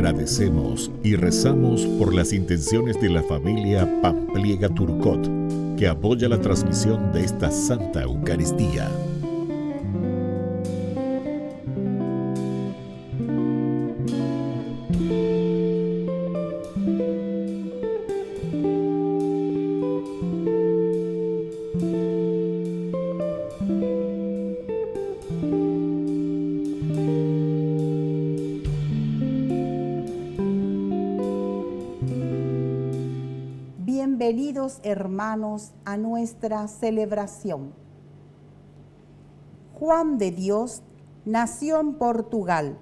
Agradecemos y rezamos por las intenciones de la familia Pampliega Turcot, que apoya la transmisión de esta Santa Eucaristía. Bienvenidos, hermanos, a nuestra celebración. Juan de Dios nació en Portugal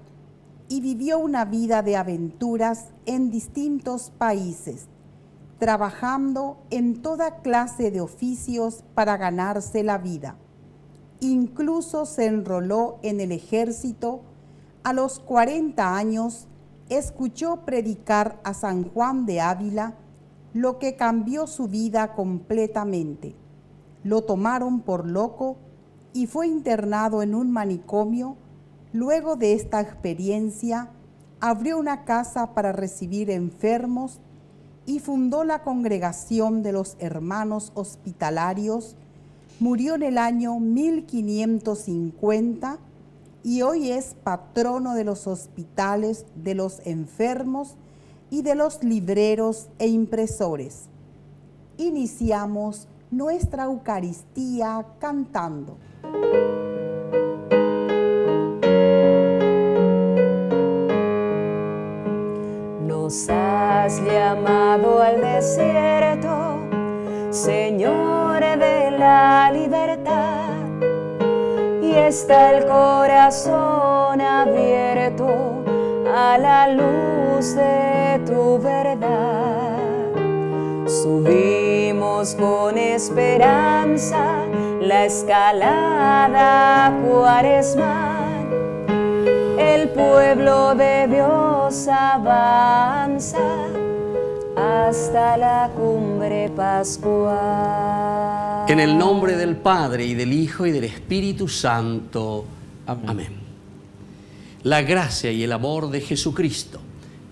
y vivió una vida de aventuras en distintos países, trabajando en toda clase de oficios para ganarse la vida. Incluso se enroló en el ejército. A los 40 años, escuchó predicar a San Juan de Ávila, lo que cambió su vida completamente. Lo tomaron por loco y fue internado en un manicomio. Luego de esta experiencia, abrió una casa para recibir enfermos y fundó la Congregación de los Hermanos Hospitalarios. Murió en el año 1550 y hoy es patrono de los hospitales, de los enfermos y de los libreros e impresores. Iniciamos nuestra Eucaristía cantando. Nos has llamado al desierto, Señor de la libertad, y está el corazón abierto a la luz de tu verdad. Subimos con esperanza la escalada cuaresmal. El pueblo de Dios avanza hasta la cumbre pascual. En el nombre del Padre, y del Hijo, y del Espíritu Santo. Amén. Amén. La gracia y el amor de Jesucristo,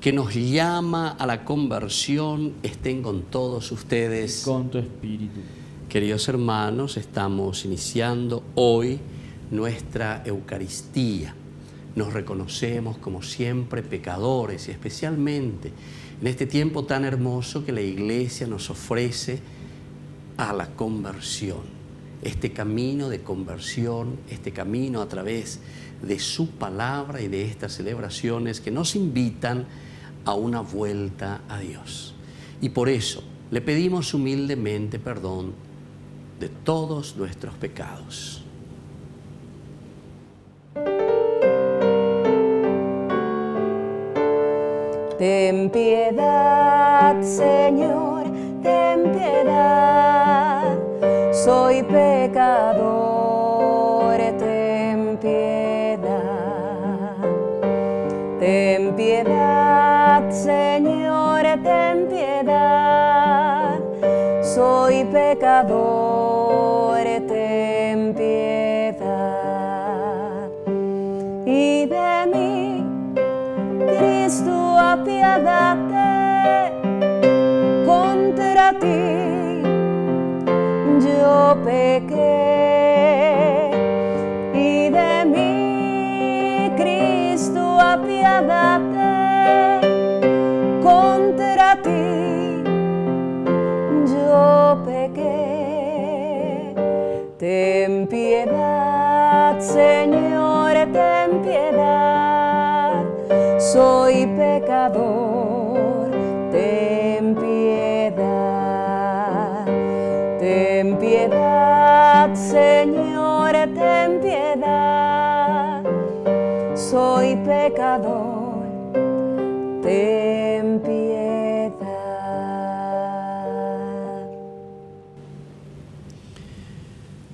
que nos llama a la conversión, estén con todos ustedes. Con tu espíritu. Queridos hermanos, estamos iniciando hoy nuestra Eucaristía. Nos reconocemos como siempre pecadores, y especialmente en este tiempo tan hermoso que la Iglesia nos ofrece a la conversión. Este camino de conversión, este camino a través de su palabra y de estas celebraciones que nos invitan a una vuelta a Dios. Y por eso le pedimos humildemente perdón de todos nuestros pecados. Ten piedad, Señor, ten piedad. Soy pecador, ten piedad. Ten piedad, Señor, ten piedad. Soy pecador, ten piedad. Y de mí, Cristo, apiádate. Contra ti yo pequé, y de mí, Cristo, apiádate. Contra ti yo pequé. Ten piedad, Señor, ten piedad. Soy pecador, ten piedad. Ten piedad, Señor, ten piedad. Soy pecador, ten piedad.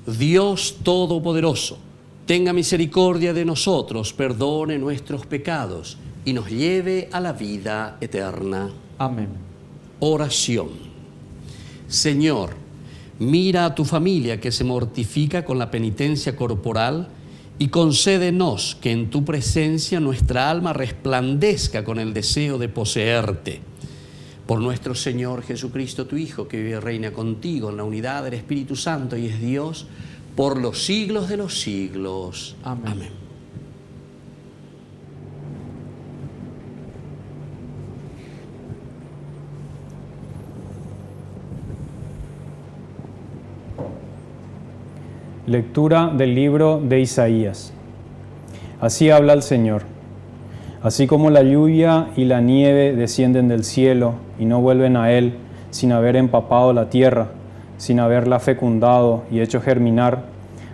Dios Todopoderoso, tenga misericordia de nosotros, perdone nuestros pecados y nos lleve a la vida eterna. Amén. Oración. Señor, mira a tu familia que se mortifica con la penitencia corporal y concédenos que en tu presencia nuestra alma resplandezca con el deseo de poseerte. Por nuestro Señor Jesucristo, tu Hijo, que vive y reina contigo en la unidad del Espíritu Santo y es Dios por los siglos de los siglos. Amén. Amén. Lectura del libro de Isaías. Así habla el Señor. Así como la lluvia y la nieve descienden del cielo y no vuelven a Él sin haber empapado la tierra, sin haberla fecundado y hecho germinar,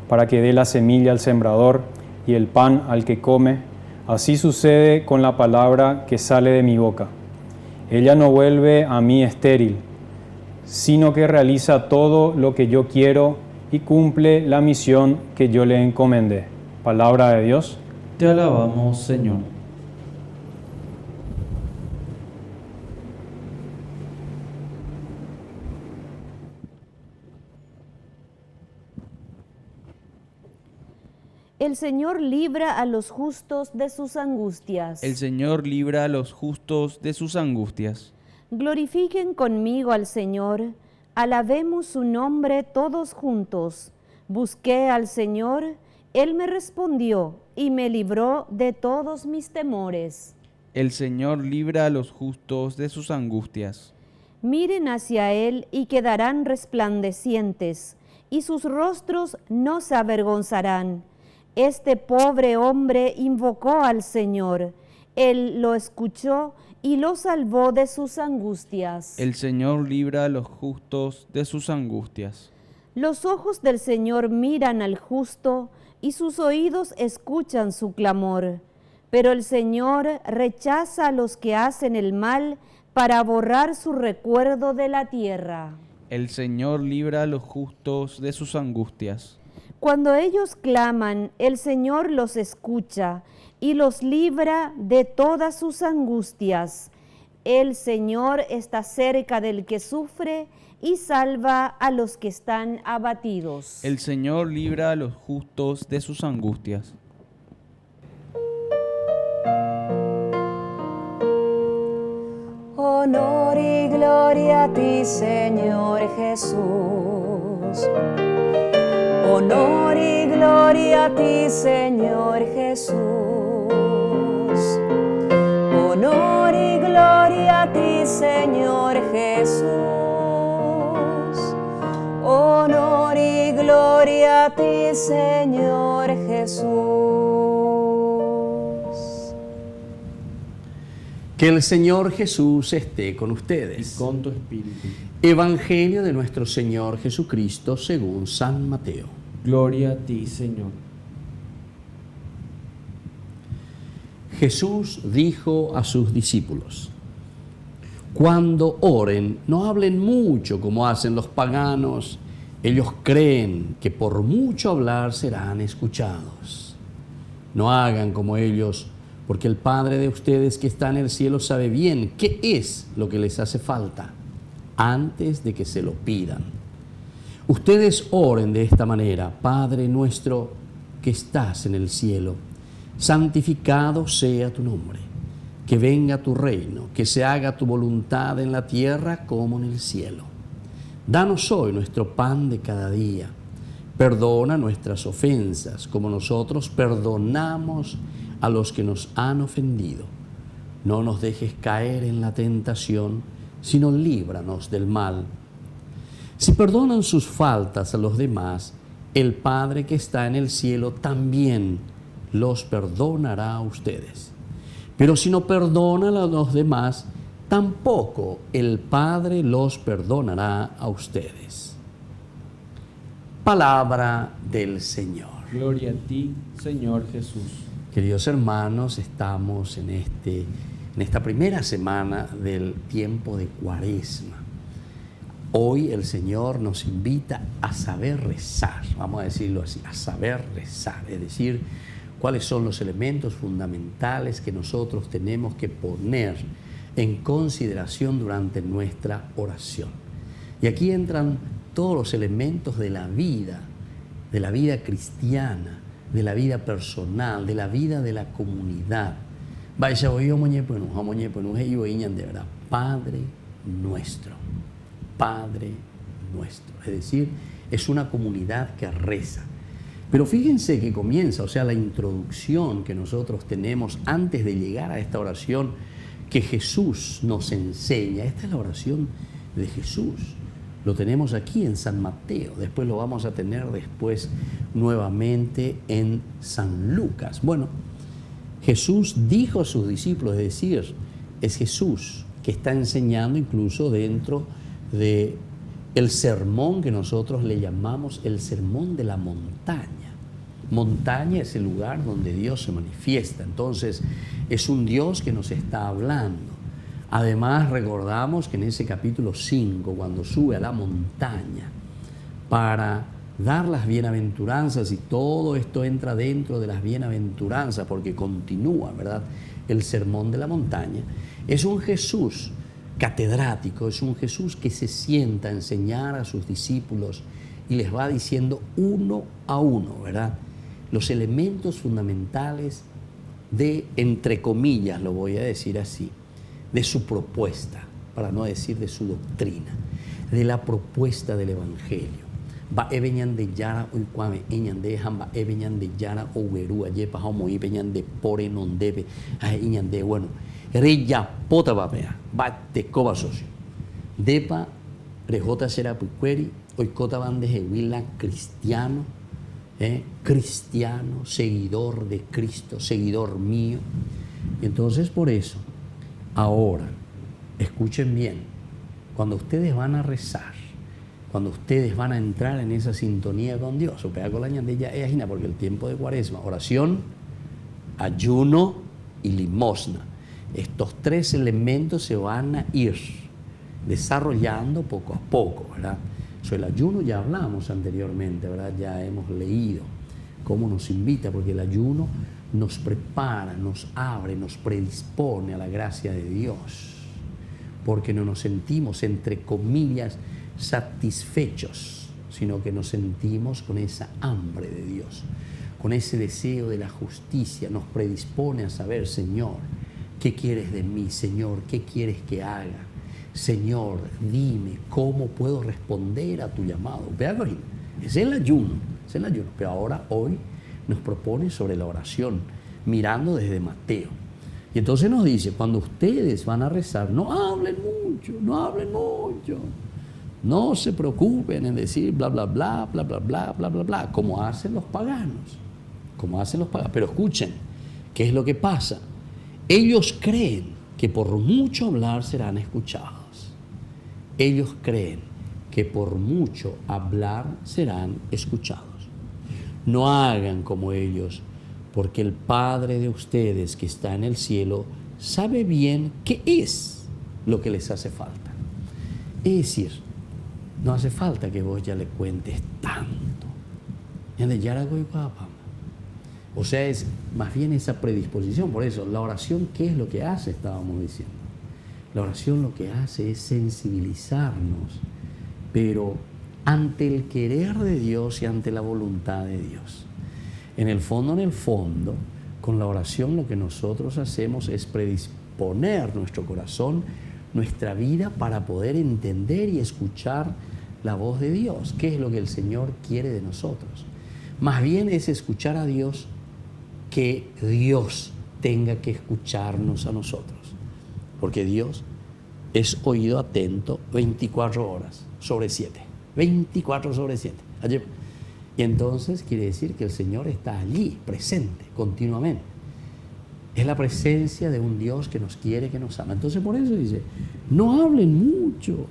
para que dé la semilla al sembrador y el pan al que come, así sucede con la palabra que sale de mi boca. Ella no vuelve a mí estéril, sino que realiza todo lo que yo quiero y cumple la misión que yo le encomendé. Palabra de Dios. Te alabamos, Señor. El Señor libra a los justos de sus angustias. El Señor libra a los justos de sus angustias. Glorifiquen conmigo al Señor, alabemos su nombre todos juntos. Busqué al Señor, Él me respondió y me libró de todos mis temores. El Señor libra a los justos de sus angustias. Miren hacia Él y quedarán resplandecientes, y sus rostros no se avergonzarán. Este pobre hombre invocó al Señor, Él lo escuchó y lo salvó de sus angustias. El Señor libra a los justos de sus angustias. Los ojos del Señor miran al justo y sus oídos escuchan su clamor. Pero el Señor rechaza a los que hacen el mal para borrar su recuerdo de la tierra. El Señor libra a los justos de sus angustias. Cuando ellos claman, el Señor los escucha y los libra de todas sus angustias. El Señor está cerca del que sufre y salva a los que están abatidos. El Señor libra a los justos de sus angustias. Honor y gloria a ti, Señor Jesús. Honor y gloria a ti, Señor Jesús. Honor y gloria a ti, Señor Jesús. Honor y gloria a ti, Señor Jesús. Que el Señor Jesús esté con ustedes. Y con tu espíritu. Evangelio de nuestro Señor Jesucristo según San Mateo. Gloria a ti, Señor. Jesús dijo a sus discípulos: cuando oren, no hablen mucho como hacen los paganos. Ellos creen que por mucho hablar serán escuchados. No hagan como ellos, porque el Padre de ustedes que está en el cielo sabe bien qué es lo que les hace falta antes de que se lo pidan. Ustedes oren de esta manera: Padre nuestro que estás en el cielo, santificado sea tu nombre. Que venga tu reino, que se haga tu voluntad en la tierra como en el cielo. Danos hoy nuestro pan de cada día. Perdona nuestras ofensas, como nosotros perdonamos a los que nos han ofendido. No nos dejes caer en la tentación, sino líbranos del mal. Si perdonan sus faltas a los demás, el Padre que está en el cielo también los perdonará a ustedes. Pero si no perdonan a los demás, tampoco el Padre los perdonará a ustedes. Palabra del Señor. Gloria a ti, Señor Jesús. Queridos hermanos, estamos en esta primera semana del tiempo de Cuaresma. Hoy el Señor nos invita a saber rezar, vamos a decirlo así, a saber rezar, es decir, cuáles son los elementos fundamentales que nosotros tenemos que poner en consideración durante nuestra oración. Y aquí entran todos los elementos de la vida cristiana, de la vida personal, de la vida de la comunidad. Padre nuestro, Padre nuestro. Es decir, es una comunidad que reza. Pero fíjense que comienza, o sea, la introducción que nosotros tenemos antes de llegar a esta oración que Jesús nos enseña. Esta es la oración de Jesús. Lo tenemos aquí en San Mateo, después lo vamos a tener después nuevamente en San Lucas. Bueno, Jesús dijo a sus discípulos, es decir, es Jesús que está enseñando incluso dentro de el sermón que nosotros le llamamos el sermón de la montaña. Montaña es el lugar donde Dios se manifiesta, entonces es un Dios que nos está hablando. Además recordamos que en ese capítulo 5, cuando sube a la montaña para dar las bienaventuranzas, y todo esto entra dentro de las bienaventuranzas porque continúa, ¿verdad?, el sermón de la montaña, es un Jesús catedrático, es un Jesús que se sienta a enseñar a sus discípulos y les va diciendo uno a uno, ¿verdad?, los elementos fundamentales de, entre comillas, lo voy a decir así, de su propuesta, para no decir de su doctrina, de la propuesta del Evangelio. Va eveñan de yara hoy cuame eñan de hamba eveñan de yara o verúa yepa homo y peñan de pore non debe a eñan de bueno reya pota vapea va te coba socio depa rejota será puqueri hoy cota van de jewila cristiano cristiano, seguidor de Cristo, seguidor mío. Y entonces por eso ahora escuchen bien, cuando ustedes van a rezar, cuando ustedes van a entrar en esa sintonía con Dios, o pega con la ñandella es agina, porque el tiempo de Cuaresma, oración, ayuno y limosna, estos tres elementos se van a ir desarrollando poco a poco, ¿verdad? Sobre el ayuno ya hablamos anteriormente, ¿verdad? Ya hemos leído cómo nos invita, porque el ayuno nos prepara, nos abre, nos predispone a la gracia de Dios, porque no nos sentimos, entre comillas, satisfechos, sino que nos sentimos con esa hambre de Dios, con ese deseo de la justicia. Nos predispone a saber, Señor, ¿qué quieres de mí? Señor, ¿qué quieres que haga? Señor, dime cómo puedo responder a tu llamado. Es el ayuno, es el ayuno. Pero ahora, hoy, nos propone sobre la oración, mirando desde Mateo. Y entonces nos dice, cuando ustedes van a rezar, no hablen mucho, no hablen mucho. No se preocupen en decir bla, bla, bla, bla, bla, bla, bla, bla, bla, como hacen los paganos. Como hacen los paganos. Pero escuchen, ¿qué es lo que pasa? Ellos creen que por mucho hablar serán escuchados. Ellos creen que por mucho hablar serán escuchados. No hagan como ellos, porque el Padre de ustedes que está en el cielo sabe bien qué es lo que les hace falta. Es decir, no hace falta que vos ya le cuentes tanto. O sea, es más bien esa predisposición. Por eso, la oración, ¿qué es lo que hace? Estábamos diciendo. La oración lo que hace es sensibilizarnos, pero ante el querer de Dios y ante la voluntad de Dios. En el fondo, con la oración lo que nosotros hacemos es predisponer nuestro corazón, nuestra vida, para poder entender y escuchar la voz de Dios. ¿Qué es lo que el Señor quiere de nosotros? Más bien es escuchar a Dios, que Dios tenga que escucharnos a nosotros. Porque Dios es oído atento 24 horas sobre 7. 24 sobre 7. Y entonces quiere decir que el Señor está allí, presente, continuamente. Es la presencia de un Dios que nos quiere, que nos ama. Entonces por eso dice, no hablen mucho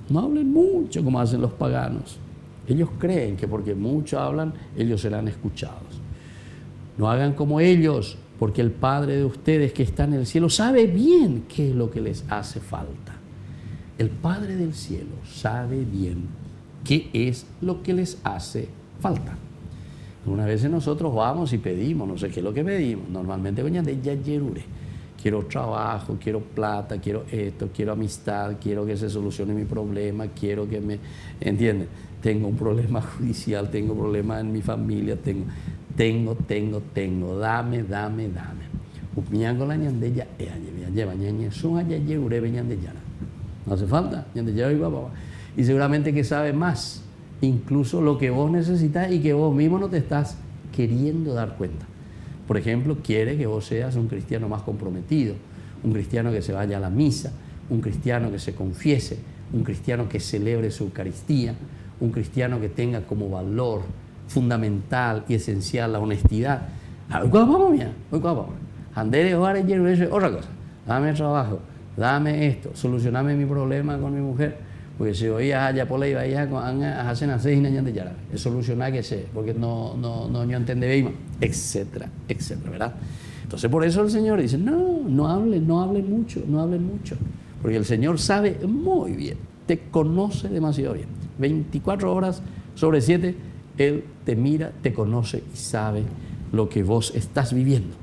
como hacen los paganos. Ellos creen que porque mucho hablan, ellos serán escuchados. No hagan como ellos, porque el Padre de ustedes que está en el cielo sabe bien qué es lo que les hace falta. El Padre del cielo sabe bien qué es lo que les hace falta. Algunas veces nosotros vamos y pedimos, no sé qué es lo que pedimos. Normalmente, quiero trabajo, quiero plata, quiero esto, quiero amistad, quiero que se solucione mi problema, quiero que me... ¿Entienden? Tengo un problema judicial, tengo problemas en mi familia, tengo, dame. Upiñangola ñandella lleva ñañe, son allá urebe ñandellana. No hace falta, ñandellana y papá. Y seguramente que sabe más, incluso lo que vos necesitas y que vos mismo no te estás queriendo dar cuenta. Por ejemplo, quiere que vos seas un cristiano más comprometido, un cristiano que se vaya a la misa, un cristiano que se confiese, un cristiano que celebre su Eucaristía, un cristiano que tenga como valor fundamental y esencial la honestidad. Andere otra cosa, dame trabajo, dame esto, solucioname mi problema con mi mujer, porque si oía allá por ahí vaya a hacer una seis años de yara, es solucionar que sé, porque no entiende bien, etcétera, ¿verdad? Entonces por eso el Señor dice, no hablen mucho, porque el Señor sabe muy bien, te conoce demasiado bien, 24 horas sobre 7, Él te mira, te conoce y sabe lo que vos estás viviendo.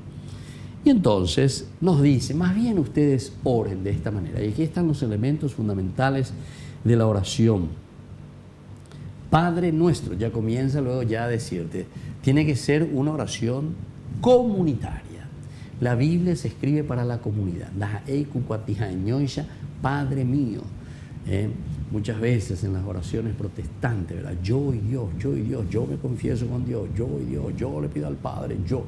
Y entonces nos dice, más bien ustedes oren de esta manera. Y aquí están los elementos fundamentales de la oración. Padre nuestro, ya comienza luego ya a decirte, tiene que ser una oración comunitaria. La Biblia se escribe para la comunidad. Padre mío. Muchas veces en las oraciones protestantes, ¿verdad? Yo y Dios, yo me confieso con Dios, yo y Dios, yo le pido al Padre, yo.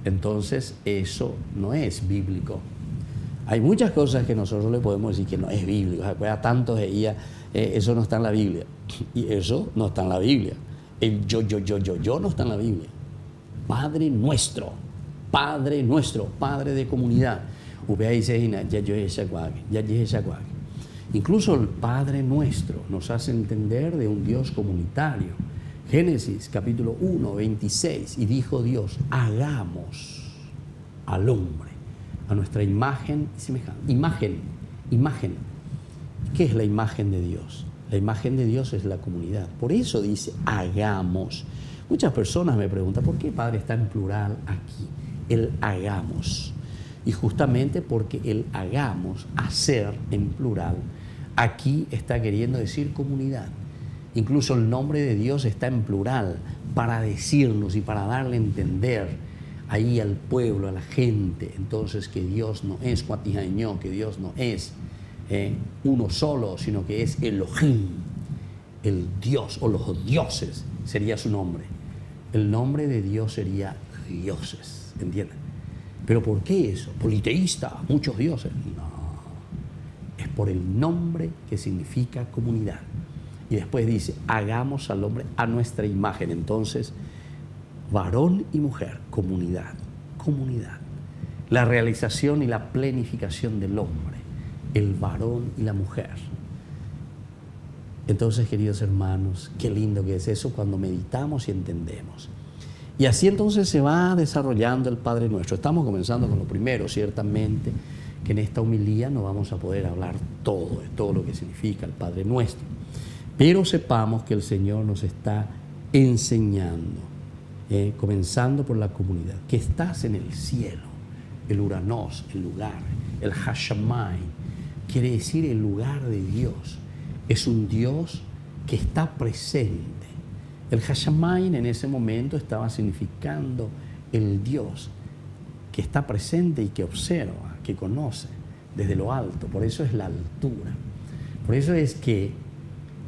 Entonces eso no es bíblico. Hay muchas cosas que nosotros le podemos decir que no es bíblico. Tanto de ella, eso no está en la Biblia. Y eso no está en la Biblia. El yo no está en la Biblia. Padre nuestro, Padre de comunidad. Incluso el Padre nuestro nos hace entender de un Dios comunitario. Génesis capítulo 1, 26, y dijo Dios, hagamos al hombre a nuestra imagen y semejanza. Imagen. ¿Qué es la imagen de Dios? La imagen de Dios es la comunidad. Por eso dice, hagamos. Muchas personas me preguntan, ¿por qué Padre está en plural aquí? El hagamos. Y justamente porque el hagamos, hacer en plural, aquí está queriendo decir comunidad. Incluso el nombre de Dios está en plural para decirnos y para darle a entender ahí al pueblo, a la gente, entonces que Dios no es Cuatijañó, que Dios no es uno solo, sino que es Elohim, el Dios o los dioses sería su nombre. El nombre de Dios sería dioses, ¿entienden? ¿Pero por qué eso? Politeísta, muchos dioses. No, es por el nombre que significa comunidad. Y después dice, hagamos al hombre a nuestra imagen. Entonces, varón y mujer, comunidad. La realización y la plenificación del hombre, el varón y la mujer. Entonces, queridos hermanos, qué lindo que es eso cuando meditamos y entendemos. Y así entonces se va desarrollando el Padre Nuestro. Estamos comenzando con lo primero, ciertamente, que en esta homilía no vamos a poder hablar de todo lo que significa el Padre Nuestro. Pero sepamos que el Señor nos está enseñando, comenzando por la comunidad, que estás en el cielo, el Uranos, el lugar, el Hashamay, quiere decir el lugar de Dios. Es un Dios que está presente. El Hashamay en ese momento estaba significando el Dios que está presente y que observa, que conoce desde lo alto. Por eso es la altura. Por eso es que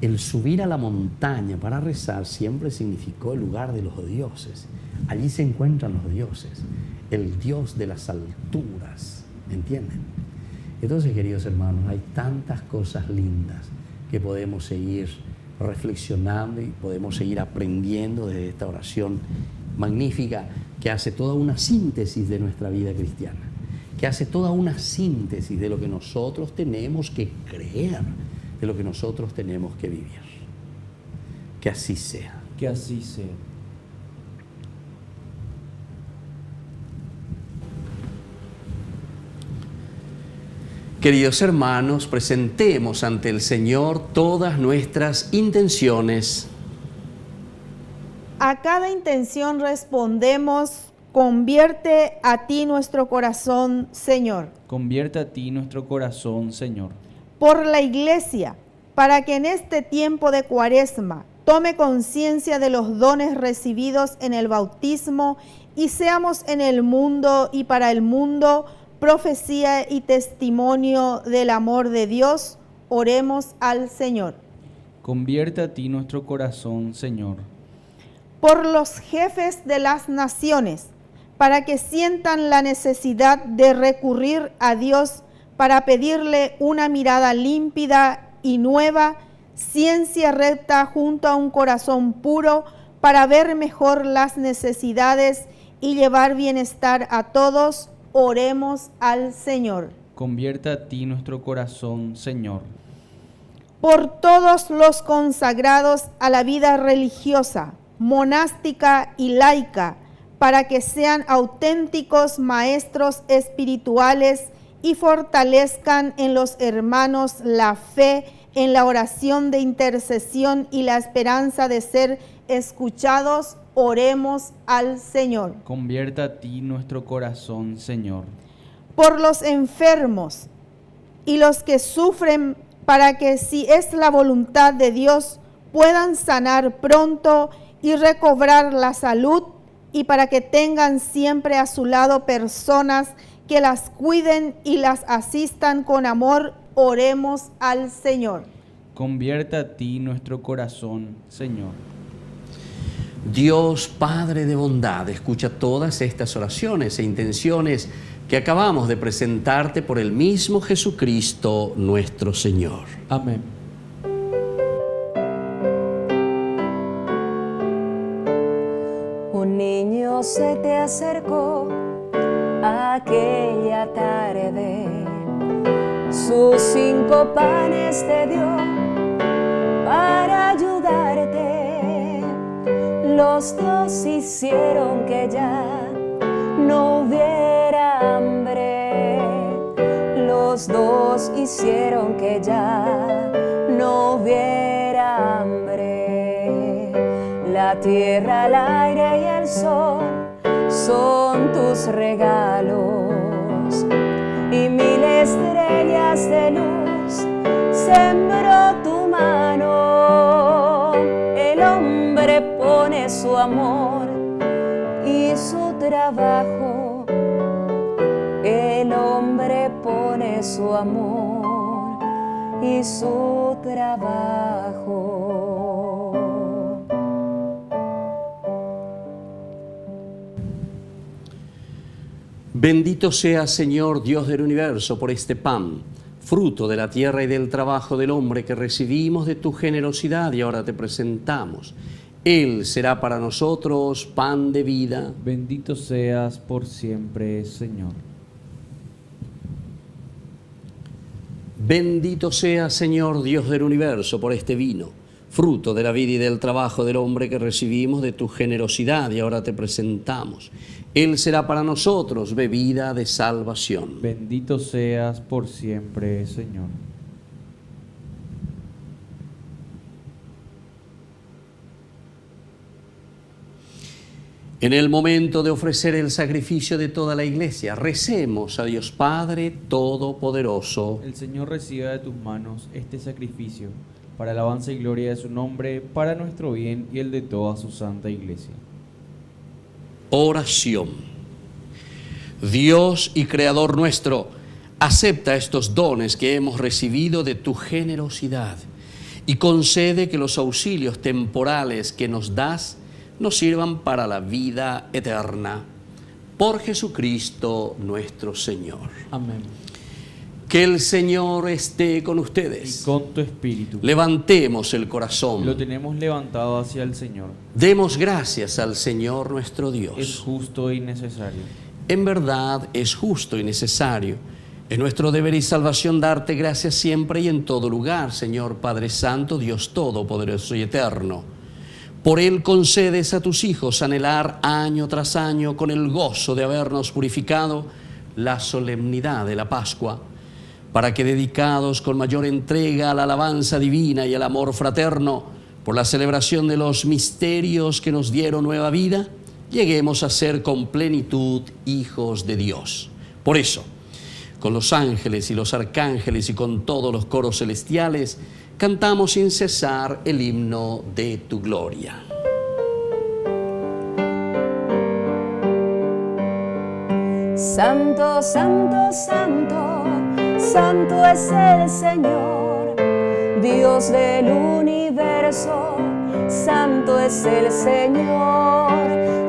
el subir a la montaña para rezar siempre significó el lugar de los dioses. Allí se encuentran los dioses, el Dios de las alturas, ¿entienden? Entonces, queridos hermanos, hay tantas cosas lindas que podemos seguir reflexionando y podemos seguir aprendiendo desde esta oración magnífica que hace toda una síntesis de nuestra vida cristiana, que hace toda una síntesis de lo que nosotros tenemos que creer, de lo que nosotros tenemos que vivir. Que así sea. Que así sea. Queridos hermanos, presentemos ante el Señor todas nuestras intenciones. A cada intención respondemos, convierte a ti nuestro corazón, Señor. Convierte a ti nuestro corazón, Señor. Por la Iglesia, para que en este tiempo de Cuaresma tome conciencia de los dones recibidos en el bautismo y seamos en el mundo y para el mundo profecía y testimonio del amor de Dios. Oremos al Señor. Convierte a ti nuestro corazón, Señor. Por los jefes de las naciones, para que sientan la necesidad de recurrir a Dios para pedirle una mirada límpida y nueva, ciencia recta junto a un corazón puro, para ver mejor las necesidades y llevar bienestar a todos. Oremos al Señor. Convierte a ti nuestro corazón, Señor. Por todos los consagrados a la vida religiosa, monástica y laica, para que sean auténticos maestros espirituales y fortalezcan en los hermanos la fe, en la oración de intercesión y la esperanza de ser escuchados. Oremos al Señor. Convierte a ti nuestro corazón, Señor. Por los enfermos y los que sufren, para que, si es la voluntad de Dios, puedan sanar pronto y recobrar la salud, y para que tengan siempre a su lado personas que las cuiden y las asistan con amor. Oremos al Señor. Convierte a ti nuestro corazón, Señor. Dios Padre de bondad, escucha todas estas oraciones e intenciones que acabamos de presentarte por el mismo Jesucristo nuestro Señor. Amén. Un niño se te acercó aquella tarde, sus 5 panes te dio para ayudarte. Los 2 hicieron que ya no hubiera hambre. Los 2 hicieron que ya no hubiera hambre. La tierra, el aire y el sol son tus regalos, y 1000 estrellas de luz sembró tu mano. El hombre pone su amor y su trabajo. El hombre pone su amor y su trabajo. Bendito sea, Señor Dios del universo, por este pan, fruto de la tierra y del trabajo del hombre que recibimos de tu generosidad y ahora te presentamos. Él será para nosotros pan de vida. Bendito seas por siempre, Señor. Bendito sea, Señor Dios del universo, por este vino, fruto de la vida y del trabajo del hombre que recibimos de tu generosidad y ahora te presentamos. Él será para nosotros bebida de salvación. Bendito seas por siempre, Señor. En el momento de ofrecer el sacrificio de toda la iglesia, recemos a Dios Padre Todopoderoso. El Señor reciba de tus manos este sacrificio, para alabanza y gloria de su nombre, para nuestro bien y el de toda su santa iglesia. Oración. Dios y Creador nuestro, acepta estos dones que hemos recibido de tu generosidad y concede que los auxilios temporales que nos das nos sirvan para la vida eterna. Por Jesucristo nuestro Señor. Amén. Que el Señor esté con ustedes. Y con tu espíritu. Levantemos el corazón. Lo tenemos levantado hacia el Señor. Demos gracias al Señor nuestro Dios. Es justo y necesario. En verdad es justo y necesario. Es nuestro deber y salvación darte gracias siempre y en todo lugar, Señor Padre Santo, Dios Todopoderoso y Eterno. Por Él concedes a tus hijos anhelar año tras año con el gozo de habernos purificado la solemnidad de la Pascua, para que, dedicados con mayor entrega a la alabanza divina y al amor fraterno, por la celebración de los misterios que nos dieron nueva vida, lleguemos a ser con plenitud hijos de Dios. Por eso, con los ángeles y los arcángeles y con todos los coros celestiales, cantamos sin cesar el himno de tu gloria. Santo, santo, santo, santo es el Señor, Dios del universo, santo es el Señor.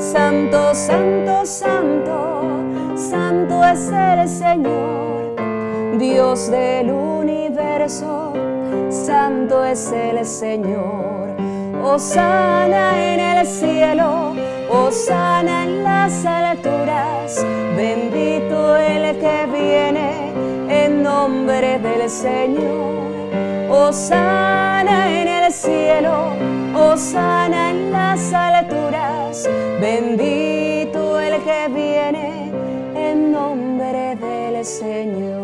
Santo, santo, santo, santo es el Señor, Dios del universo, santo es el Señor. Hosana en el cielo, hosana en las alturas, bendito el que viene en nombre del Señor. Hosana en el cielo, hosana en las alturas, bendito el que viene en nombre del Señor.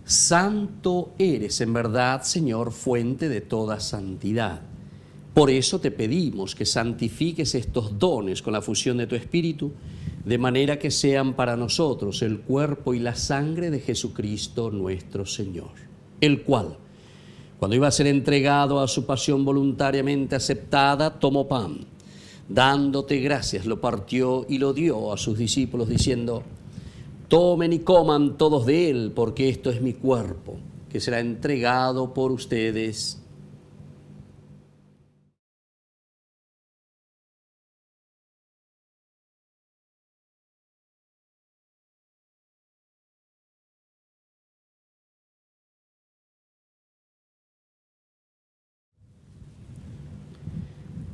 Santo eres en verdad, Señor, fuente de toda santidad. Por eso te pedimos que santifiques estos dones con la fusión de tu Espíritu, de manera que sean para nosotros el cuerpo y la sangre de Jesucristo nuestro Señor, el cual, cuando iba a ser entregado a su pasión voluntariamente aceptada, tomó pan, dándote gracias, lo partió y lo dio a sus discípulos, diciendo: tomen y coman todos de él, porque esto es mi cuerpo, que será entregado por ustedes.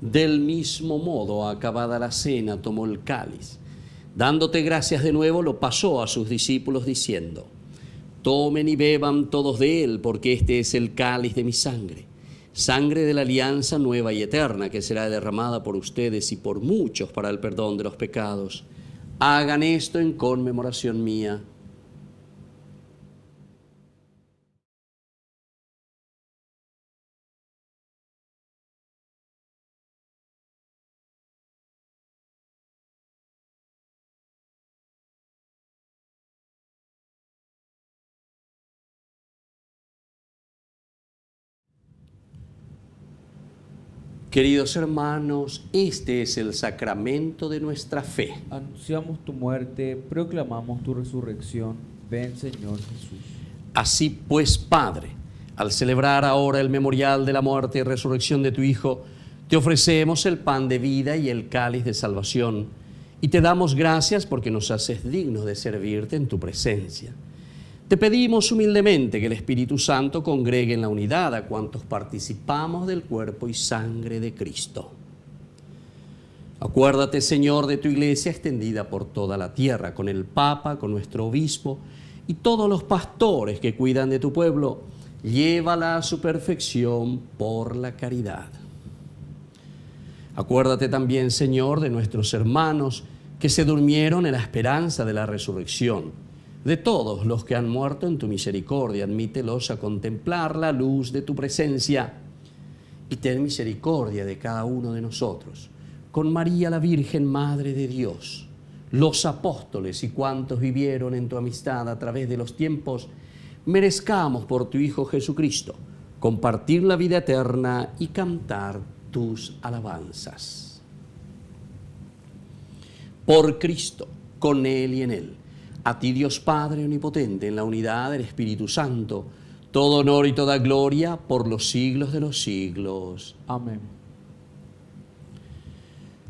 Del mismo modo, acabada la cena, tomó el cáliz. Dándote gracias de nuevo, lo pasó a sus discípulos diciendo: tomen y beban todos de él, porque este es el cáliz de mi sangre, sangre de la alianza nueva y eterna, que será derramada por ustedes y por muchos para el perdón de los pecados. Hagan esto en conmemoración mía. Queridos hermanos, este es el sacramento de nuestra fe. Anunciamos tu muerte, proclamamos tu resurrección. Ven, Señor Jesús. Así pues, Padre, al celebrar ahora el memorial de la muerte y resurrección de tu Hijo, te ofrecemos el pan de vida y el cáliz de salvación, y te damos gracias porque nos haces dignos de servirte en tu presencia. Te pedimos humildemente que el Espíritu Santo congregue en la unidad a cuantos participamos del cuerpo y sangre de Cristo. Acuérdate, Señor, de tu iglesia extendida por toda la tierra, con el Papa, con nuestro obispo y todos los pastores que cuidan de tu pueblo. Llévala a su perfección por la caridad. Acuérdate también, Señor, de nuestros hermanos que se durmieron en la esperanza de la resurrección. De todos los que han muerto en tu misericordia, admítelos a contemplar la luz de tu presencia. Y ten misericordia de cada uno de nosotros, con María la Virgen, Madre de Dios, los apóstoles y cuantos vivieron en tu amistad a través de los tiempos, merezcamos por tu Hijo Jesucristo compartir la vida eterna y cantar tus alabanzas. Por Cristo, con Él y en Él, a ti, Dios Padre omnipotente, en la unidad del Espíritu Santo, todo honor y toda gloria por los siglos de los siglos. Amén.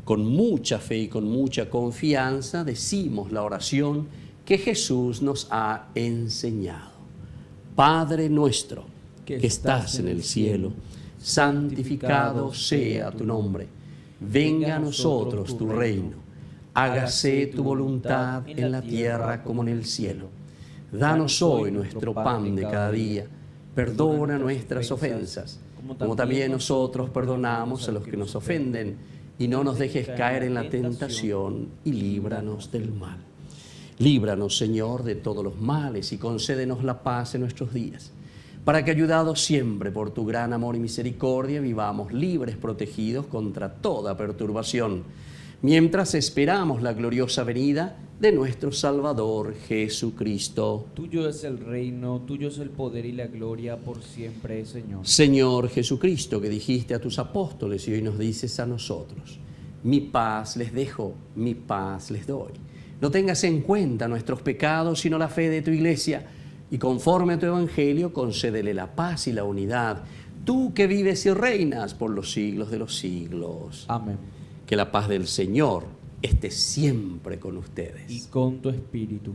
Con mucha fe y con mucha confianza decimos la oración que Jesús nos ha enseñado. Padre nuestro, que estás en el cielo, santificado sea tu nombre. Venga a nosotros tu reino. Hágase tu voluntad en la tierra como en el cielo. Danos hoy nuestro pan de cada día. Perdona nuestras ofensas, como también nosotros perdonamos a los que nos ofenden. Y no nos dejes caer en la tentación y líbranos del mal. Líbranos, Señor, de todos los males y concédenos la paz en nuestros días, para que, ayudados siempre por tu gran amor y misericordia, vivamos libres, protegidos contra toda perturbación, mientras esperamos la gloriosa venida de nuestro Salvador Jesucristo. Tuyo es el reino, tuyo es el poder y la gloria por siempre, Señor. Señor Jesucristo, que dijiste a tus apóstoles y hoy nos dices a nosotros: mi paz les dejo, mi paz les doy. No tengas en cuenta nuestros pecados, sino la fe de tu Iglesia, y conforme a tu evangelio, concédele la paz y la unidad, tú que vives y reinas por los siglos de los siglos. Amén. Que la paz del Señor esté siempre con ustedes. Y con tu espíritu.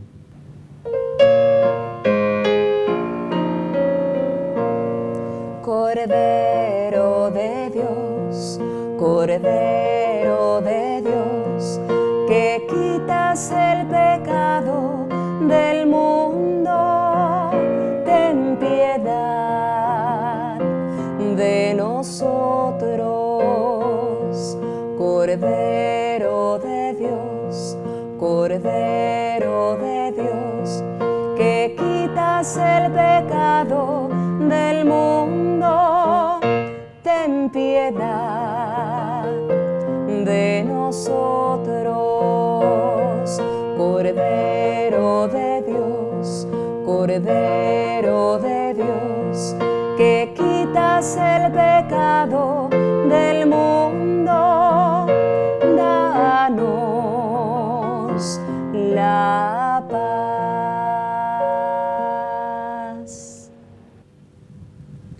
Cordero de Dios, Cordero de Dios, que quitas el pecado del mundo, ten piedad de nosotros. Cordero de Dios, Cordero de Dios, que quitas el pecado del mundo, ten piedad de nosotros. Cordero de Dios, Cordero de Dios, que quitas el pecado del mundo, danos la paz.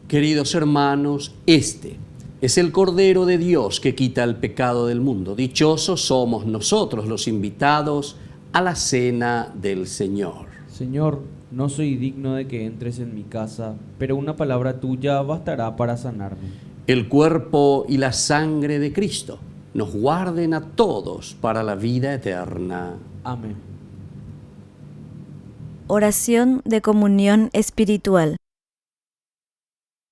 Queridos hermanos, este es el Cordero de Dios que quita el pecado del mundo. Dichosos somos nosotros los invitados a la cena del Señor. Señor, no soy digno de que entres en mi casa, pero una palabra tuya bastará para sanarme. El cuerpo y la sangre de Cristo nos guarden a todos para la vida eterna. Amén. Oración de comunión espiritual.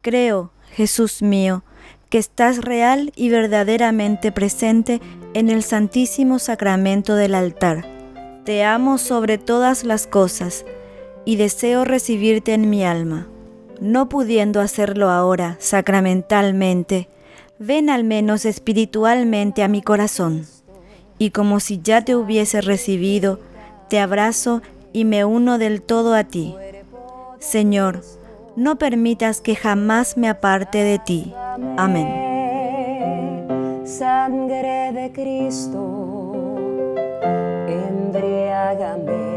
Creo, Jesús mío, que estás real y verdaderamente presente en el Santísimo Sacramento del altar. Te amo sobre todas las cosas y deseo recibirte en mi alma. No pudiendo hacerlo ahora sacramentalmente, ven al menos espiritualmente a mi corazón, y como si ya te hubiese recibido, te abrazo y me uno del todo a ti. Señor, no permitas que jamás me aparte de ti. Amén. Sangre de Cristo, embriágame.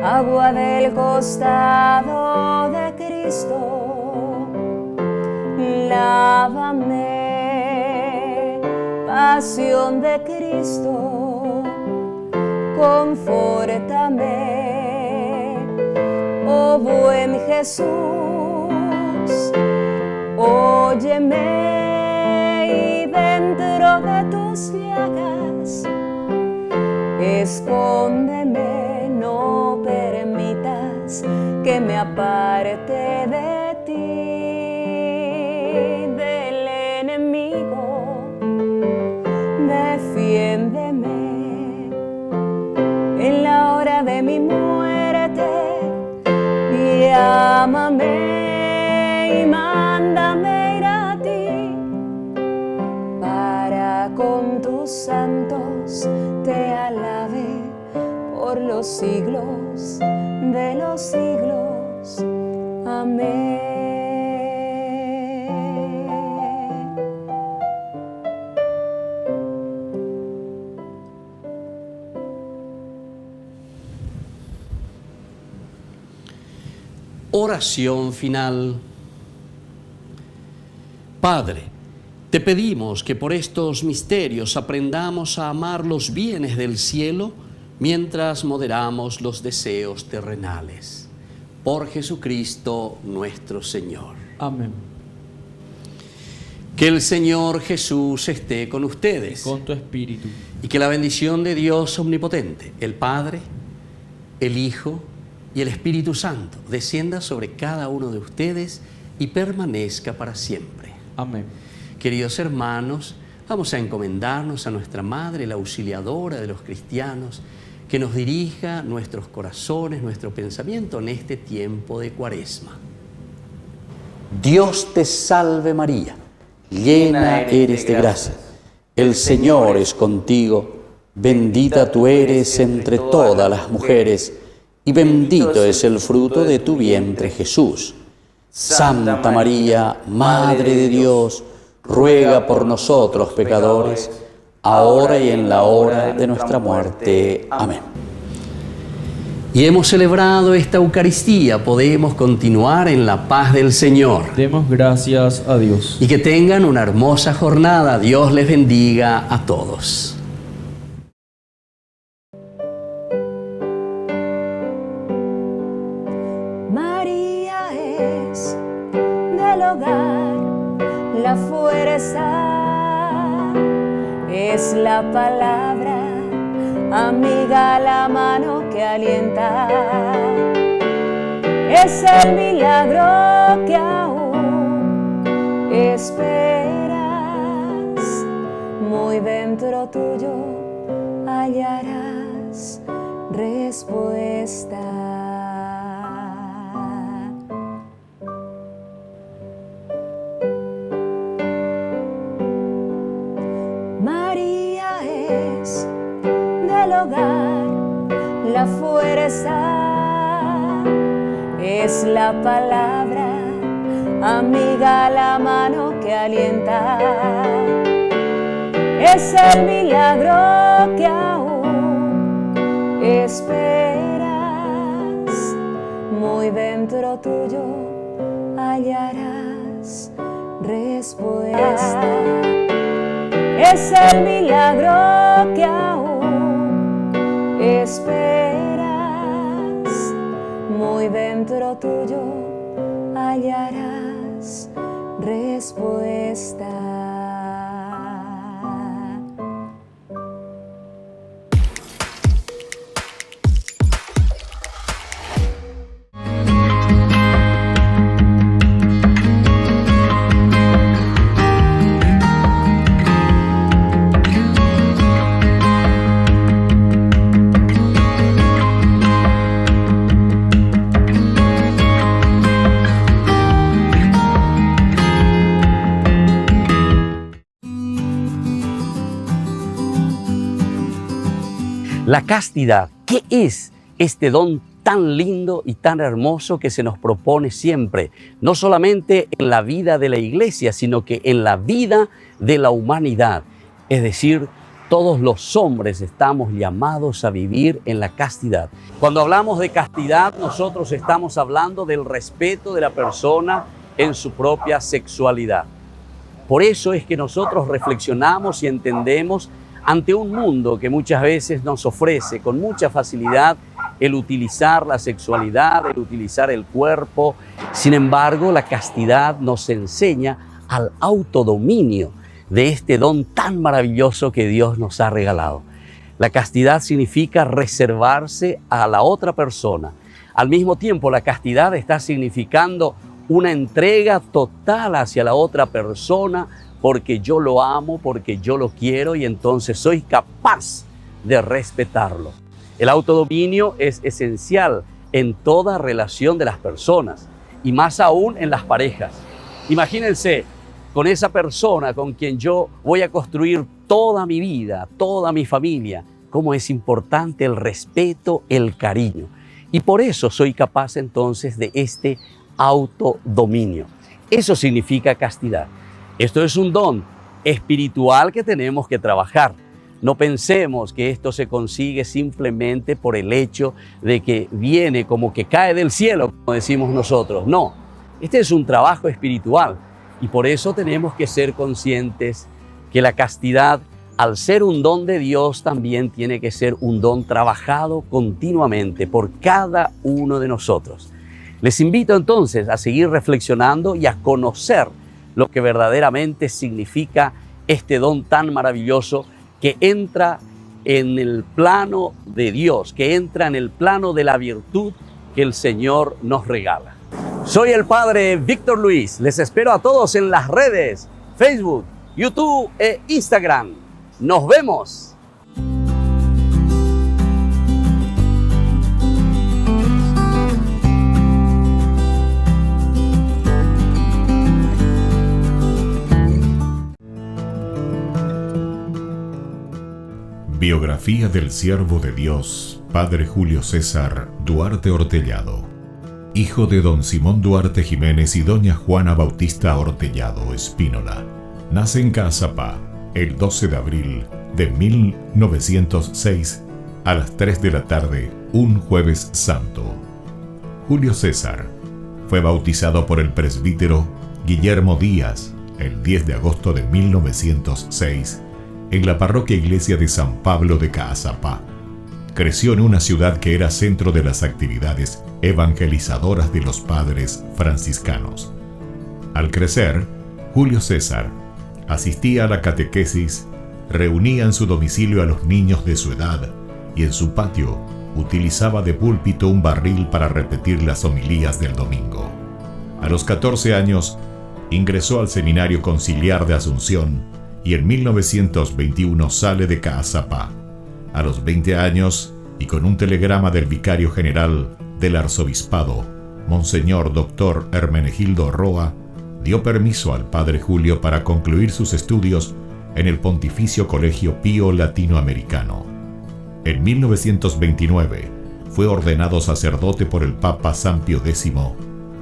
Agua del costado de Cristo, lávame. Pasión de Cristo, confórtame. Oh buen Jesús, óyeme, y dentro de tus llagas escóndeme, no permitas que me aparte de ti, del enemigo, defiéndeme en la hora de mi muerte, llámame y mándame ir a ti, para con tus santos te alabe por los siglos de los siglos. Amén. Oración final. Padre, te pedimos que por estos misterios aprendamos a amar los bienes del cielo mientras moderamos los deseos terrenales. Por Jesucristo nuestro Señor. Amén. Que el Señor Jesús esté con ustedes. Con tu espíritu. Y que la bendición de Dios omnipotente, el Padre, el Hijo y el Espíritu Santo descienda sobre cada uno de ustedes y permanezca para siempre. Amén. Queridos hermanos, vamos a encomendarnos a nuestra Madre, la auxiliadora de los cristianos, que nos dirija nuestros corazones, nuestro pensamiento en este tiempo de Cuaresma. Dios te salve María, llena eres de gracia, el Señor es contigo, bendita tú eres entre todas las mujeres, y bendito es el fruto de tu vientre Jesús. Santa María, Madre de Dios, ruega por nosotros pecadores, ahora y en la hora de nuestra muerte. Amén. Y hemos celebrado esta Eucaristía, podemos continuar en la paz del Señor. Demos gracias a Dios. Y que tengan una hermosa jornada. Dios les bendiga a todos. María es del hogar la fuerza, es la palabra amiga, la mano que alienta, es el milagro que aún esperas, muy dentro tuyo hallarás respuesta. María es del hogar la fuerza, es la palabra amiga, la mano que alienta, es el milagro que aún esperas, muy dentro tuyo hallarás respuesta. Es el milagro que aún esperas, muy dentro tuyo hallarás respuesta. La castidad, ¿qué es este don tan lindo y tan hermoso que se nos propone siempre? No solamente en la vida de la Iglesia, sino que en la vida de la humanidad. Es decir, todos los hombres estamos llamados a vivir en la castidad. Cuando hablamos de castidad, nosotros estamos hablando del respeto de la persona en su propia sexualidad. Por eso es que nosotros reflexionamos y entendemos ante un mundo que muchas veces nos ofrece con mucha facilidad el utilizar la sexualidad, el utilizar el cuerpo. Sin embargo, la castidad nos enseña al autodominio de este don tan maravilloso que Dios nos ha regalado. La castidad significa reservarse a la otra persona. Al mismo tiempo, la castidad está significando una entrega total hacia la otra persona, porque yo lo amo, porque yo lo quiero y entonces soy capaz de respetarlo. El autodominio es esencial en toda relación de las personas y más aún en las parejas. Imagínense con esa persona con quien yo voy a construir toda mi vida, toda mi familia, cómo es importante el respeto, el cariño. Y por eso soy capaz entonces de este autodominio. Eso significa castidad. Esto es un don espiritual que tenemos que trabajar. No pensemos que esto se consigue simplemente por el hecho de que viene como que cae del cielo, como decimos nosotros. No, este es un trabajo espiritual y por eso tenemos que ser conscientes que la castidad, al ser un don de Dios, también tiene que ser un don trabajado continuamente por cada uno de nosotros. Les invito entonces a seguir reflexionando y a conocer lo que verdaderamente significa este don tan maravilloso que entra en el plano de Dios, que entra en el plano de la virtud que el Señor nos regala. Soy el Padre Víctor Luis. Les espero a todos en las redes, Facebook, YouTube e Instagram. ¡Nos vemos! Biografía del siervo de Dios, Padre Julio César Duarte Ortellado, hijo de don Simón Duarte Jiménez y doña Juana Bautista Ortellado Espínola. Nace en Caazapá el 12 de abril de 1906 a las 3 de la tarde, un jueves santo. Julio César fue bautizado por el presbítero Guillermo Díaz el 10 de agosto de 1906 en la parroquia Iglesia de San Pablo de Caazapá. Creció en una ciudad que era centro de las actividades evangelizadoras de los padres franciscanos. Al crecer, Julio César asistía a la catequesis, reunía en su domicilio a los niños de su edad y en su patio utilizaba de púlpito un barril para repetir las homilías del domingo. A los 14 años, ingresó al Seminario Conciliar de Asunción y en 1921 sale de Caazapá. A los 20 años, y con un telegrama del vicario general del arzobispado, Monseñor Dr. Hermenegildo Roa, dio permiso al padre Julio para concluir sus estudios en el Pontificio Colegio Pío Latinoamericano. En 1929 fue ordenado sacerdote por el Papa San Pío X,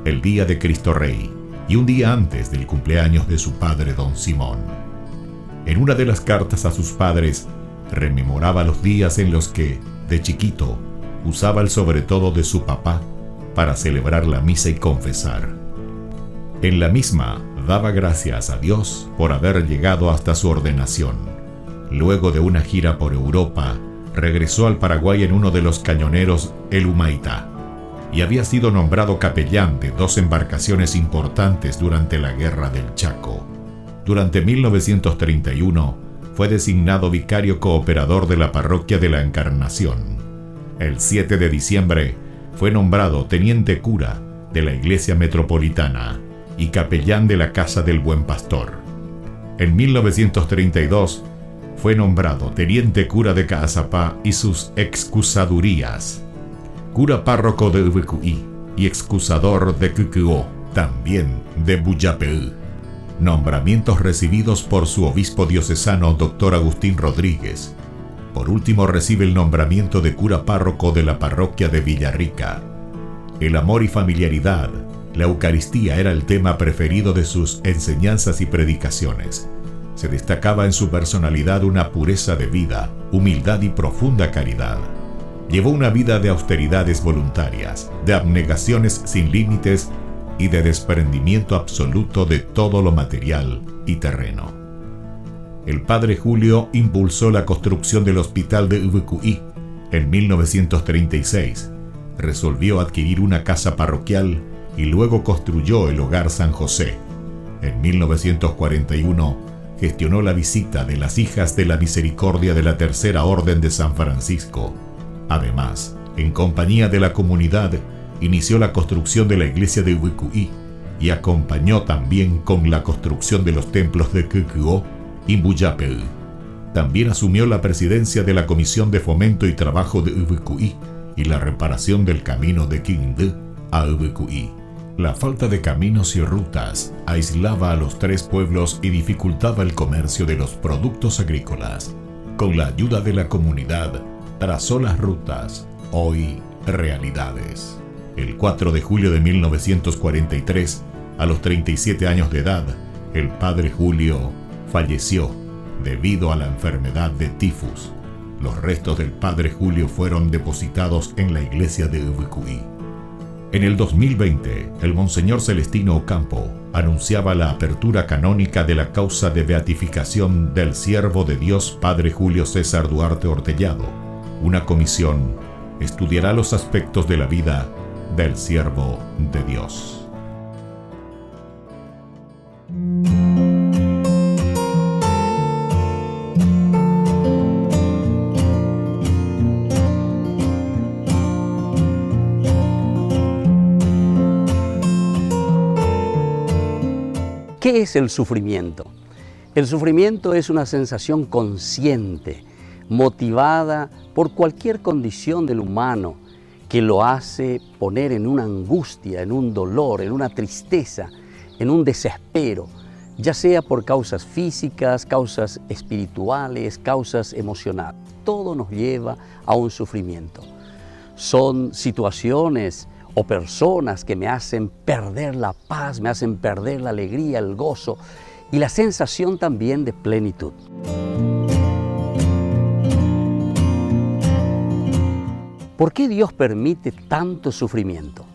el día de Cristo Rey, y un día antes del cumpleaños de su padre don Simón. En una de las cartas a sus padres, rememoraba los días en los que, de chiquito, usaba el sobretodo de su papá para celebrar la misa y confesar. En la misma, daba gracias a Dios por haber llegado hasta su ordenación. Luego de una gira por Europa, regresó al Paraguay en uno de los cañoneros El Humaitá y había sido nombrado capellán de 2 embarcaciones importantes durante la Guerra del Chaco. Durante 1931 fue designado vicario cooperador de la parroquia de la Encarnación. El 7 de diciembre fue nombrado teniente cura de la Iglesia Metropolitana y capellán de la Casa del Buen Pastor. En 1932 fue nombrado teniente cura de Caazapá y sus excusadurías, cura párroco de Ubucuí y excusador de Cucuó, también de Buyapeú. Nombramientos recibidos por su obispo diocesano Dr. Agustín Rodríguez. Por último recibe el nombramiento de cura párroco de la parroquia de Villarrica. El amor y familiaridad, la Eucaristía era el tema preferido de sus enseñanzas y predicaciones. Se destacaba en su personalidad una pureza de vida, humildad y profunda caridad. Llevó una vida de austeridades voluntarias, de abnegaciones sin límites y de desprendimiento absoluto de todo lo material y terreno. El padre Julio impulsó la construcción del hospital de Ubucuí en 1936, resolvió adquirir una casa parroquial y luego construyó el Hogar San José. En 1941 gestionó la visita de las Hijas de la Misericordia de la Tercera Orden de San Francisco. Además, en compañía de la comunidad, inició la construcción de la iglesia de Ubucuí y acompañó también con la construcción de los templos de Cucuó y Buyapeú. También asumió la presidencia de la Comisión de Fomento y Trabajo de Ubucuí y la reparación del camino de Quindú a Ubucuí. La falta de caminos y rutas aislaba a los 3 pueblos y dificultaba el comercio de los productos agrícolas. Con la ayuda de la comunidad, trazó las rutas, hoy realidades. El 4 de julio de 1943, a los 37 años de edad, el padre Julio falleció debido a la enfermedad de tifus. Los restos del padre Julio fueron depositados en la iglesia de Ubucuí. En el 2020, el Monseñor Celestino Ocampo anunciaba la apertura canónica de la causa de beatificación del siervo de Dios Padre Julio César Duarte Ortellado. Una comisión estudiará los aspectos de la vida del siervo de Dios. ¿Qué es el sufrimiento? El sufrimiento es una sensación consciente, motivada por cualquier condición del humano que lo hace poner en una angustia, en un dolor, en una tristeza, en un desespero, ya sea por causas físicas, causas espirituales, causas emocionales. todo nos lleva a un sufrimiento. Son situaciones o personas que me hacen perder la paz, me hacen perder la alegría, el gozo y la sensación también de plenitud. ¿Por qué Dios permite tanto sufrimiento?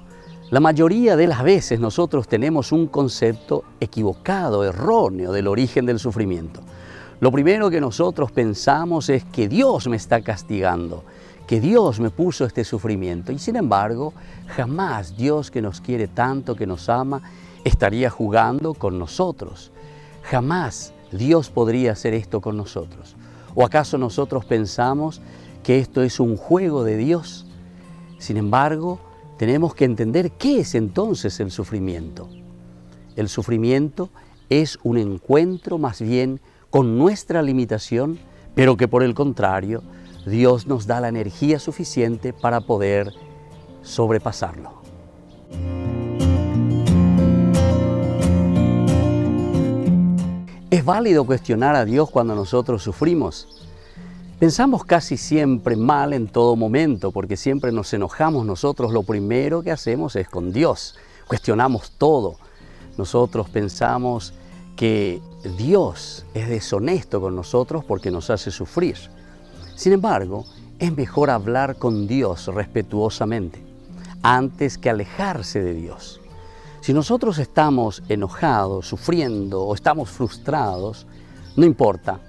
La mayoría de las veces nosotros tenemos un concepto equivocado, erróneo del origen del sufrimiento. Lo primero que nosotros pensamos es que Dios me está castigando, que Dios me puso este sufrimiento. Y sin embargo, jamás Dios, que nos quiere tanto, que nos ama, estaría jugando con nosotros. Jamás Dios podría hacer esto con nosotros. ¿O acaso nosotros pensamos que esto es un juego de Dios? Sin embargo, tenemos que entender qué es entonces el sufrimiento. El sufrimiento es un encuentro más bien con nuestra limitación, pero que por el contrario, Dios nos da la energía suficiente para poder sobrepasarlo. ¿Es válido cuestionar a Dios cuando nosotros sufrimos? Pensamos casi siempre mal en todo momento, porque siempre nos enojamos nosotros. Lo primero que hacemos es con Dios. Cuestionamos todo. Nosotros pensamos que Dios es deshonesto con nosotros porque nos hace sufrir. Sin embargo, es mejor hablar con Dios respetuosamente antes que alejarse de Dios. Si nosotros estamos enojados, sufriendo o estamos frustrados, no importa.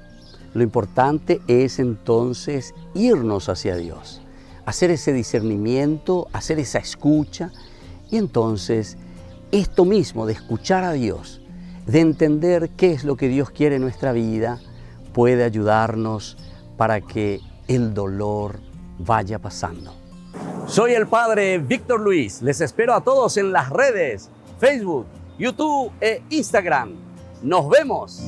Lo importante es entonces irnos hacia Dios, hacer ese discernimiento, hacer esa escucha y entonces esto mismo de escuchar a Dios, de entender qué es lo que Dios quiere en nuestra vida, puede ayudarnos para que el dolor vaya pasando. Soy el Padre Víctor Luis. Les espero a todos en las redes, Facebook, YouTube e Instagram. ¡Nos vemos!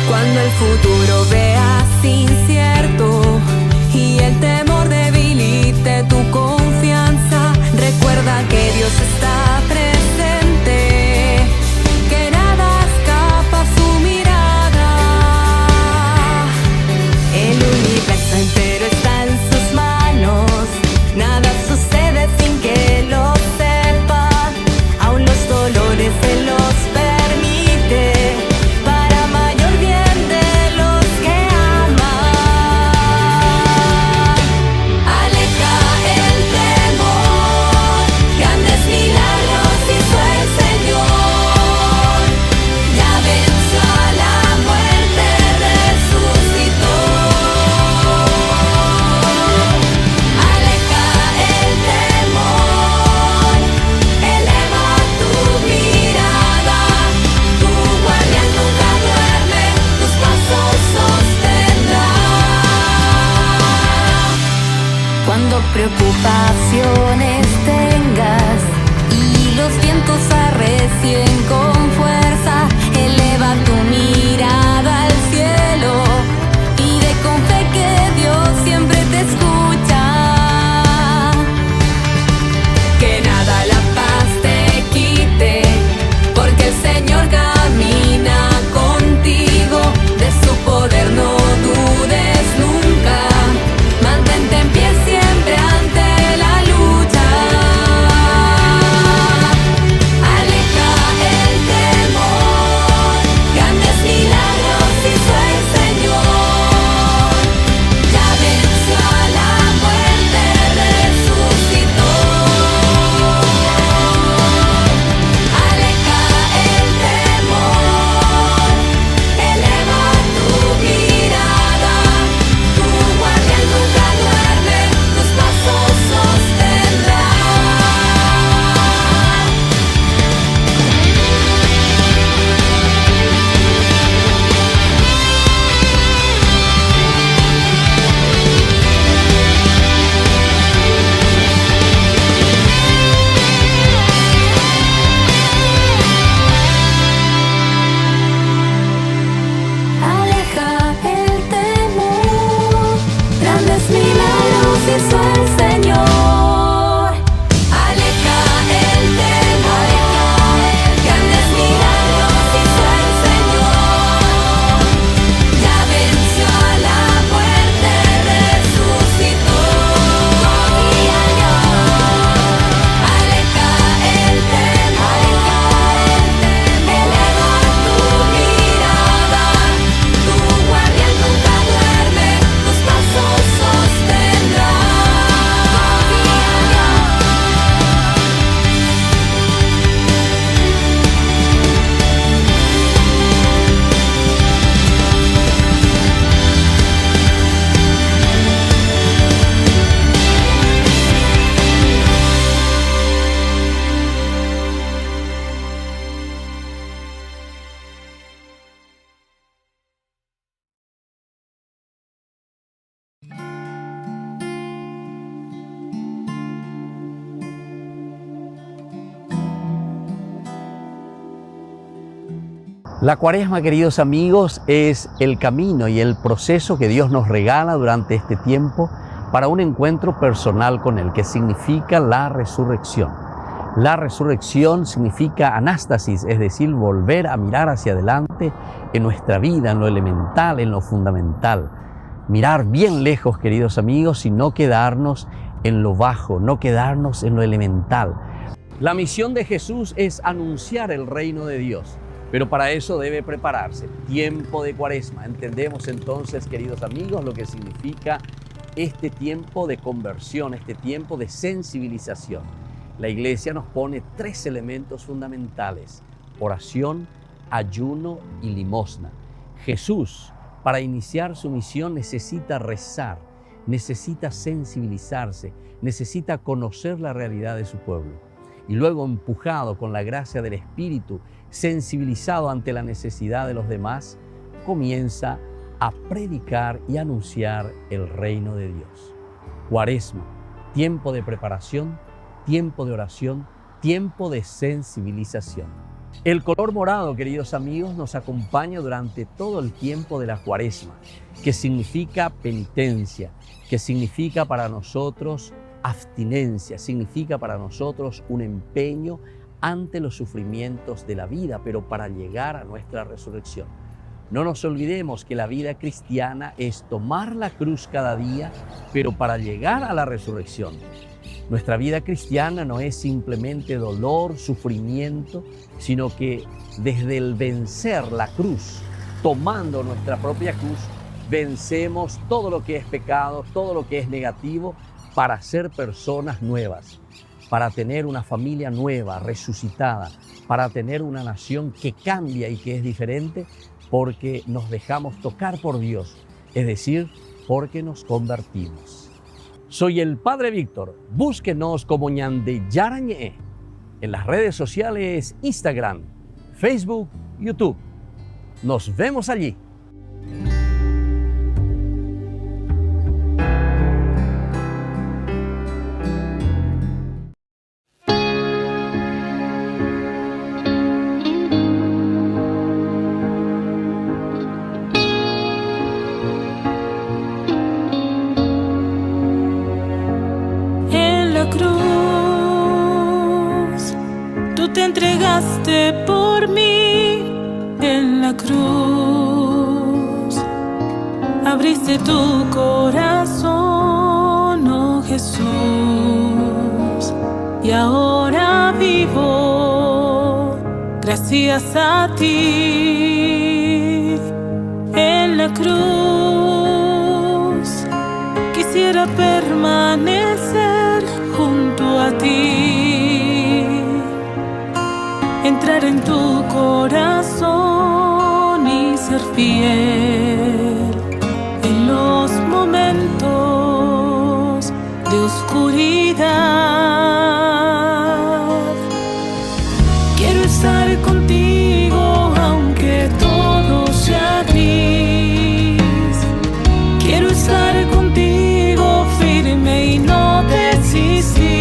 Cuando el futuro veas incierto y el temor debilite tu confianza, recuerda que Dios está presente, que nada escapa a su mirada. El universo entero está en sus manos, nada sucede sin que lo sepa, aún los dolores se los permite. Preocupaciones tengas y los vientos arrecien con fuerza, eleva tu mirada al cielo, pide con fe que Dios siempre te escucha, que nada la paz te quite, porque el Señor camina contigo, de su poder no dudes nunca, mantente en pie siempre ante la lucha. La Cuaresma, queridos amigos, es el camino y el proceso que Dios nos regala durante este tiempo para un encuentro personal con Él, que significa la resurrección. La resurrección significa anástasis, es decir, volver a mirar hacia adelante en nuestra vida, en lo elemental, en lo fundamental. Mirar bien lejos, queridos amigos, y no quedarnos en lo bajo, no quedarnos en lo elemental. La misión de Jesús es anunciar el reino de Dios. Pero para eso debe prepararse. Tiempo de Cuaresma. Entendemos entonces, queridos amigos, lo que significa este tiempo de conversión, este tiempo de sensibilización. La Iglesia nos pone 3 elementos fundamentales: oración, ayuno y limosna. Jesús, para iniciar su misión, necesita rezar, necesita sensibilizarse, necesita conocer la realidad de su pueblo. Y luego, empujado con la gracia del Espíritu, sensibilizado ante la necesidad de los demás, comienza a predicar y anunciar el reino de Dios. Cuaresma, tiempo de preparación, tiempo de oración, tiempo de sensibilización. El color morado, queridos amigos, nos acompaña durante todo el tiempo de la Cuaresma, que significa penitencia, que significa para nosotros abstinencia, significa para nosotros un empeño ante los sufrimientos de la vida, pero para llegar a nuestra resurrección. No nos olvidemos que la vida cristiana es tomar la cruz cada día, pero para llegar a la resurrección. Nuestra vida cristiana no es simplemente dolor, sufrimiento, sino que desde el vencer la cruz, tomando nuestra propia cruz, vencemos todo lo que es pecado, todo lo que es negativo, para ser personas nuevas, para tener una familia nueva, resucitada, para tener una nación que cambia y que es diferente, porque nos dejamos tocar por Dios, es decir, porque nos convertimos. Soy el Padre Víctor. Búsquenos como Ñande Yarañe en las redes sociales Instagram, Facebook, YouTube. Nos vemos allí. Te entregaste por mí en la cruz, abriste tu corazón, oh Jesús, y ahora vivo gracias a ti. En la cruz quisiera permanecer junto a ti, entrar en tu corazón y ser fiel en los momentos de oscuridad. Quiero estar contigo aunque todo sea gris. Quiero estar contigo firme y no desistir.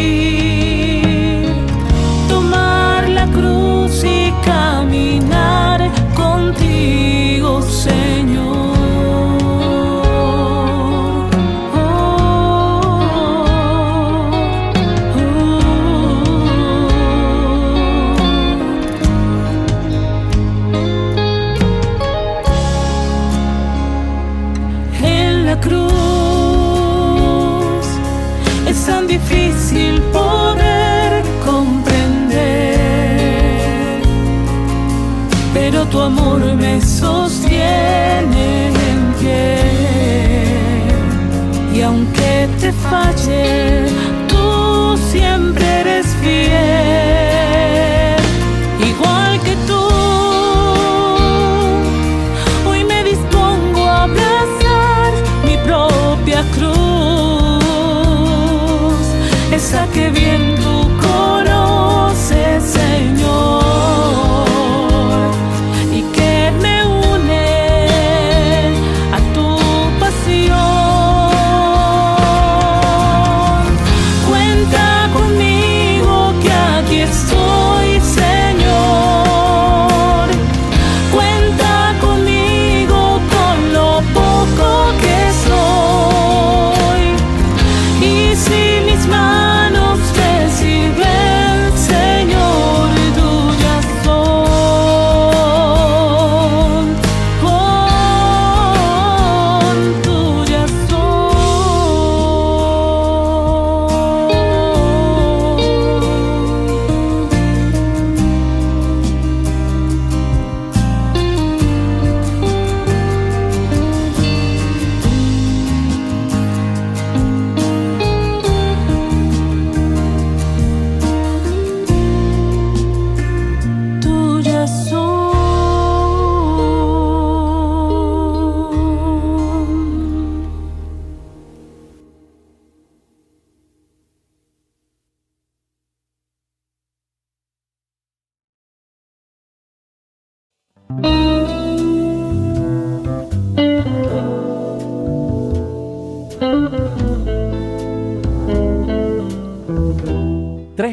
Tomar la cruz y caminar contigo, Señor. En la cruz es tan difícil poder comprender, pero tu amor me sostiene en pie. Y aunque te falle, tú siempre eres fiel. Igual que tú, hoy me dispongo a abrazar mi propia cruz, esa que bien tú conoces, Señor.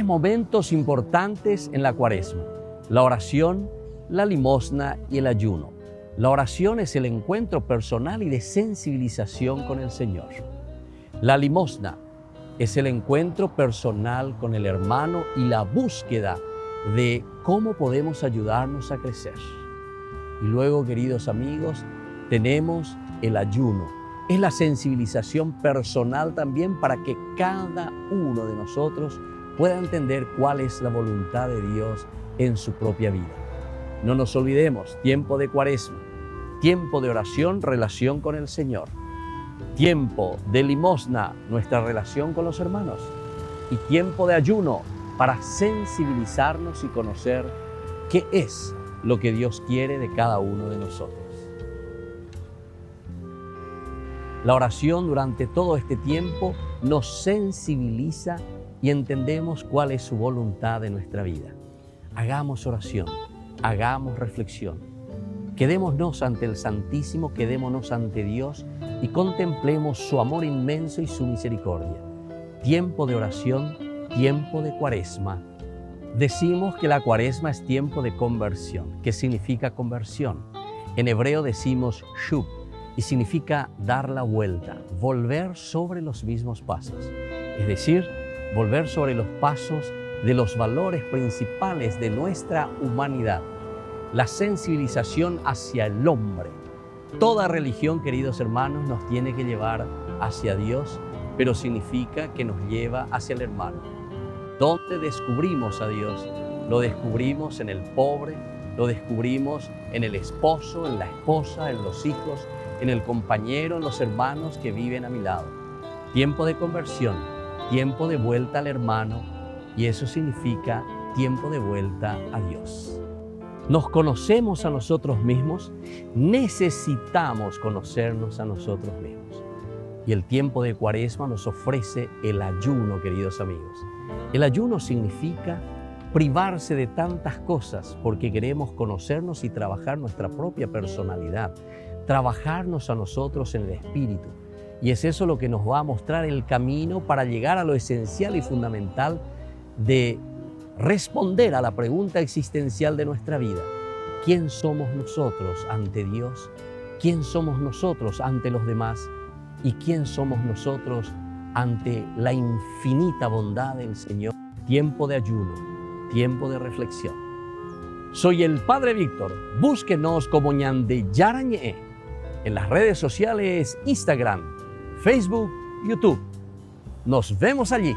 momentos importantes en la Cuaresma: la oración, la limosna y el ayuno. La oración es el encuentro personal y de sensibilización con el Señor. La limosna es el encuentro personal con el hermano y la búsqueda de cómo podemos ayudarnos a crecer. Y luego, queridos amigos, tenemos el ayuno. Es la sensibilización personal también para que cada uno de nosotros pueda entender cuál es la voluntad de Dios en su propia vida. No nos olvidemos, tiempo de Cuaresma, tiempo de oración, relación con el Señor. Tiempo de limosna, nuestra relación con los hermanos. Y tiempo de ayuno para sensibilizarnos y conocer qué es lo que Dios quiere de cada uno de nosotros. La oración durante todo este tiempo nos sensibiliza y entendemos cuál es su voluntad de nuestra vida. Hagamos oración, hagamos reflexión. Quedémonos ante el Santísimo, quedémonos ante Dios y contemplemos su amor inmenso y su misericordia. Tiempo de oración, tiempo de Cuaresma. Decimos que la Cuaresma es tiempo de conversión. ¿Qué significa conversión? En hebreo decimos shub y significa dar la vuelta, volver sobre los mismos pasos. Es decir, volver sobre los pasos de los valores principales de nuestra humanidad. La sensibilización hacia el hombre. Toda religión, queridos hermanos, nos tiene que llevar hacia Dios, pero significa que nos lleva hacia el hermano. ¿Dónde descubrimos a Dios? Lo descubrimos en el pobre, lo descubrimos en el esposo, en la esposa, en los hijos, en el compañero, en los hermanos que viven a mi lado. Tiempo de conversión, tiempo de vuelta al hermano, y eso significa tiempo de vuelta a Dios. Nos conocemos a nosotros mismos, necesitamos conocernos a nosotros mismos. Y el tiempo de Cuaresma nos ofrece el ayuno, queridos amigos. El ayuno significa privarse de tantas cosas porque queremos conocernos y trabajar nuestra propia personalidad, trabajarnos a nosotros en el espíritu. Y es eso lo que nos va a mostrar el camino para llegar a lo esencial y fundamental de responder a la pregunta existencial de nuestra vida. ¿Quién somos nosotros ante Dios? ¿Quién somos nosotros ante los demás? ¿Y quién somos nosotros ante la infinita bondad del Señor? Tiempo de ayuno, tiempo de reflexión. Soy el Padre Víctor. Búsquenos como Ñande Yarañe en las redes sociales Instagram, Facebook, YouTube. Nos vemos allí.